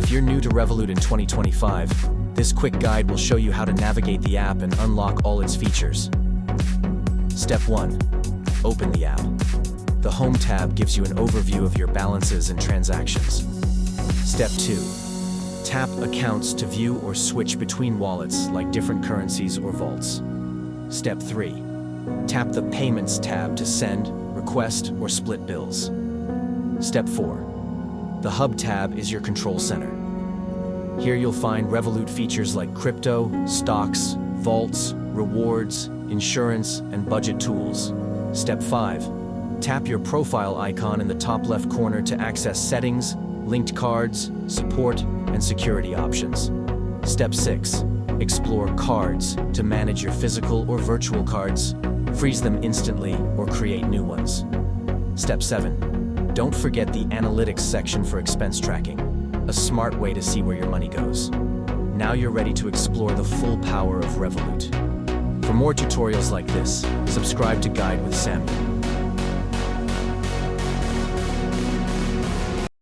If you're new to Revolut in 2025, this quick guide will show you how to navigate the app and unlock all its features. Step 1. Open the app. The Home tab gives you an overview of your balances and transactions. Step 2. Tap Accounts to view or switch between wallets like different currencies or vaults. Step 3. Tap the Payments tab to send, request, or split bills. Step 4. The Hub tab is your control center. Here you'll find Revolut features like crypto, stocks, vaults, rewards, insurance, and budget tools. Step 5. Tap your profile icon in the top left corner to access settings, linked cards, support, and security options. Step 6. Explore Cards to manage your physical or virtual cards, freeze them instantly, or create new ones. Step 7. Don't forget the Analytics section for expense tracking, a smart way to see where your money goes. Now you're ready to explore the full power of Revolut. For more tutorials like this, subscribe to Guide with Samuel.